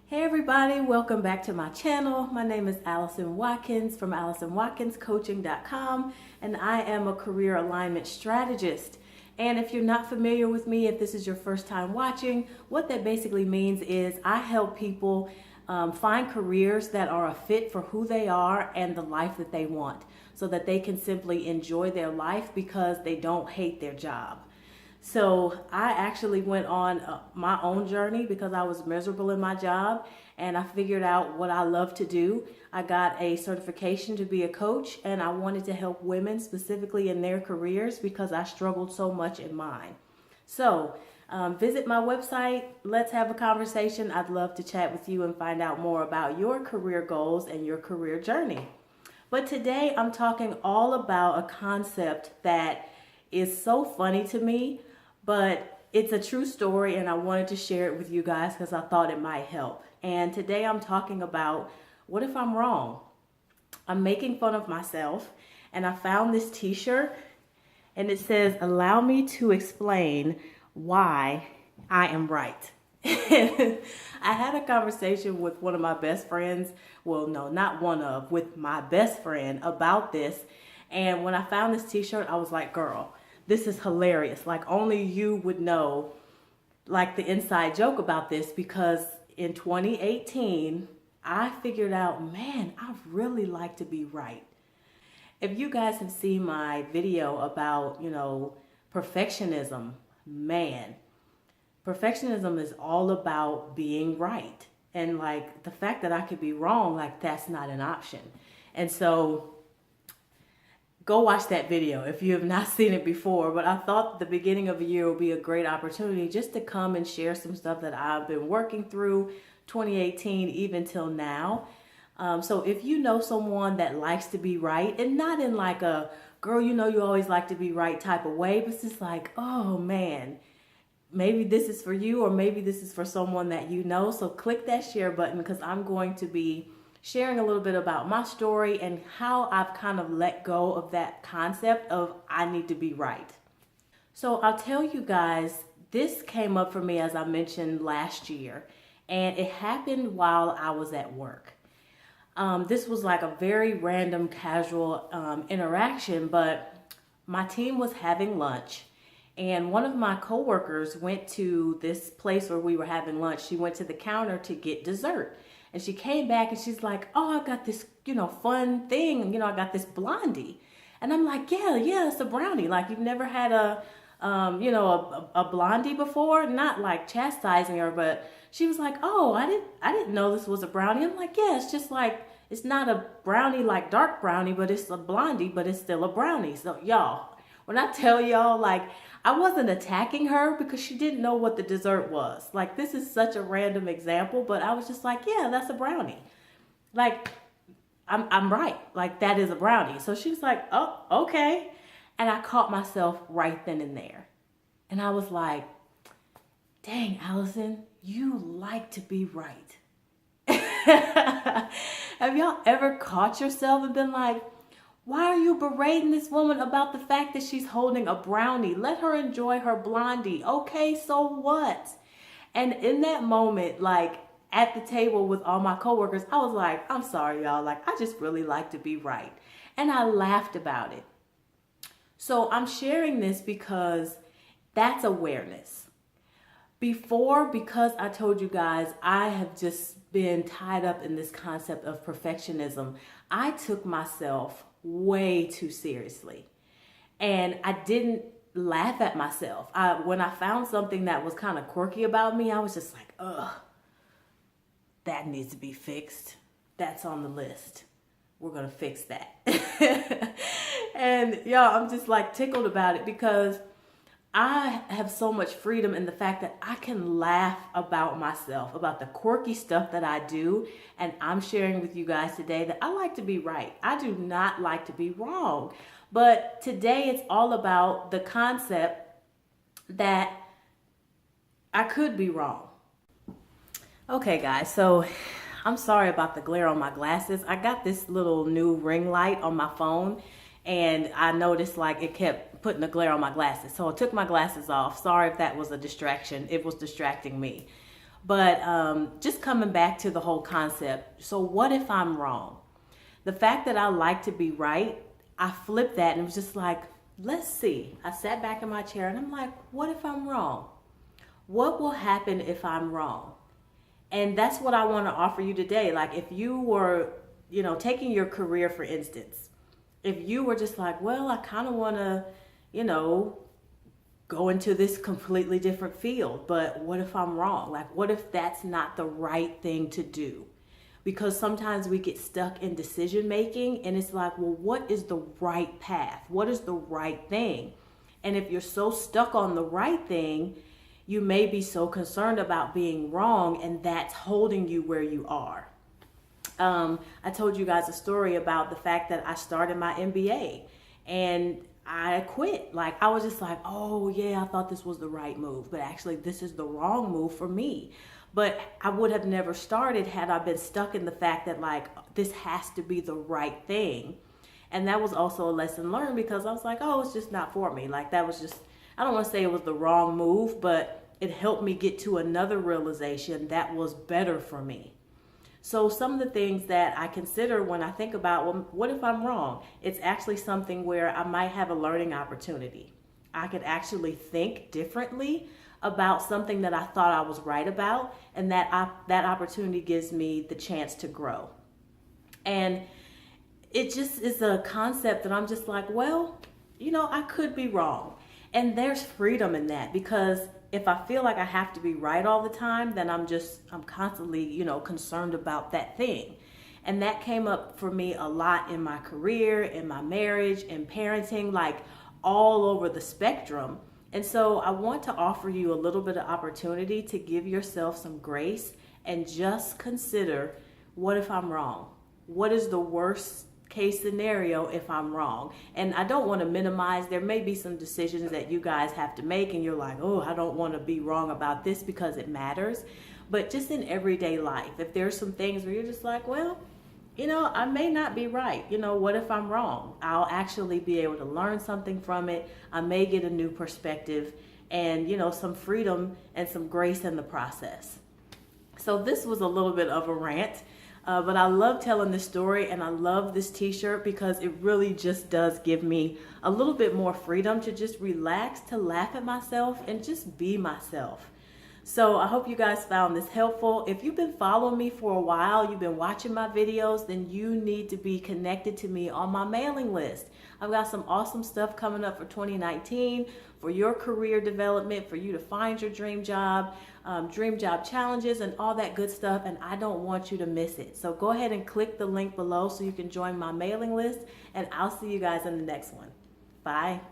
Hey everybody, welcome back to my channel. My name is Allison Watkins from AllisonWatkinsCoaching.com, and I am a career alignment strategist. And if you're not familiar with me, if this is your first time watching, what that basically means is I help people find careers that are a fit for who they are and the life that they want, so that they can simply enjoy their life because they don't hate their job. So I actually went on my own journey because I was miserable in my job, and I figured out what I love to do. I got a certification to be a coach, and I wanted to help women specifically in their careers because I struggled so much in mine. So visit my website. Let's have a conversation. I'd love to chat with you and find out more about your career goals and your career journey. But today I'm talking all about a concept that is so funny to me, but it's a true story, and I wanted to share it with you guys because I thought it might help. And today I'm talking about, what if I'm wrong? I'm making fun of myself, and I found this t-shirt, and it says, "Allow me to explain why I am right." I had a conversation with one of my best friends, well, no, not one of, with my best friend about this. And when I found this t-shirt, I was like, girl, this is hilarious. Like, only you would know, like, the inside joke about this, because in 2018, I figured out, man, I really like to be right. If you guys have seen my video about, perfectionism, man, perfectionism is all about being right. And like, the fact that I could be wrong, like, that's not an option. And so go watch that video if you have not seen it before. But I thought the beginning of the year would be a great opportunity just to come and share some stuff that I've been working through 2018 even till now. So if you know someone that likes to be right, and not in like a girl, you always like to be right type of way, but it's just like, oh man, maybe this is for you, or maybe this is for someone that you know. So click that share button, because I'm going to be sharing a little bit about my story and how I've kind of let go of that concept of I need to be right. So I'll tell you guys, this came up for me, as I mentioned, last year, and it happened while I was at work. This was like a very random, casual interaction, but my team was having lunch, and one of my coworkers went to this place where we were having lunch. She went to the counter to get dessert. And she came back and she's like, oh, I got this, fun thing. I got this blondie. And I'm like, yeah, it's a brownie. Like, you've never had a blondie before? Not like chastising her, but she was like, oh, I didn't know this was a brownie. I'm like, yeah, it's just like, it's not a brownie like dark brownie, but it's a blondie, but it's still a brownie. So y'all, when I tell y'all, like, I wasn't attacking her because she didn't know what the dessert was. Like, this is such a random example, but I was just like, yeah, that's a brownie. Like, I'm right. Like, that is a brownie. So she was like, oh, okay. And I caught myself right then and there. And I was like, dang, Allison, you like to be right. Have y'all ever caught yourself and been like, why are you berating this woman about the fact that she's holding a brownie? Let her enjoy her blondie. Okay, so what? And in that moment, like at the table with all my coworkers, I was like, I'm sorry, y'all. Like, I just really like to be right. And I laughed about it. So I'm sharing this because that's awareness. Before, because I told you guys, I have just been tied up in this concept of perfectionism, I took myself way too seriously. And I didn't laugh at myself. When I found something that was kind of quirky about me, I was just like, ugh, that needs to be fixed. That's on the list. We're going to fix that. And y'all, I'm just like tickled about it because I have so much freedom in the fact that I can laugh about myself, about the quirky stuff that I do. And I'm sharing with you guys today that I like to be right. I do not like to be wrong. But today it's all about the concept that I could be wrong. Okay, guys, so I'm sorry about the glare on my glasses. I got this little new ring light on my phone, and I noticed like it kept putting a glare on my glasses. So I took my glasses off. Sorry if that was a distraction. It was distracting me. But just coming back to the whole concept. So what if I'm wrong? The fact that I like to be right, I flipped that and it was just like, let's see. I sat back in my chair and I'm like, what if I'm wrong? What will happen if I'm wrong? And that's what I want to offer you today. Like if you were, taking your career, for instance, if you were just like, well, I kind of want to, go into this completely different field, but what if I'm wrong? Like, what if that's not the right thing to do? Because sometimes we get stuck in decision making and it's like, well, what is the right path? What is the right thing? And if you're so stuck on the right thing, you may be so concerned about being wrong, and that's holding you where you are. I told you guys a story about the fact that I started my MBA and I quit. Like I was just like, oh yeah, I thought this was the right move, but actually this is the wrong move for me. But I would have never started had I been stuck in the fact that like, this has to be the right thing. And that was also a lesson learned because I was like, oh, it's just not for me. Like that was just, I don't want to say it was the wrong move, but it helped me get to another realization that was better for me. So some of the things that I consider when I think about, well, what if I'm wrong? It's actually something where I might have a learning opportunity. I could actually think differently about something that I thought I was right about, and that opportunity gives me the chance to grow. And it just is a concept that I'm just like, well, I could be wrong. And there's freedom in that, because if I feel like I have to be right all the time, then I'm constantly, concerned about that thing. And that came up for me a lot in my career, in my marriage, in parenting, like all over the spectrum. And so I want to offer you a little bit of opportunity to give yourself some grace and just consider, what if I'm wrong? What is the worst case scenario if I'm wrong? And I don't want to minimize. There may be some decisions that you guys have to make and you're like, oh, I don't want to be wrong about this because it matters. But just in everyday life, if there's some things where you're just like, well, I may not be right. What if I'm wrong? I'll actually be able to learn something from it. I may get a new perspective and, some freedom and some grace in the process. So this was a little bit of a rant, but I love telling this story, and I love this t-shirt because it really just does give me a little bit more freedom to just relax, to laugh at myself and just be myself. So I hope you guys found this helpful. If you've been following me for a while, you've been watching my videos, then you need to be connected to me on my mailing list. I've got some awesome stuff coming up for 2019 for your career development, for you to find your dream job challenges and all that good stuff, and I don't want you to miss it. So go ahead and click the link below so you can join my mailing list, and I'll see you guys in the next one. Bye.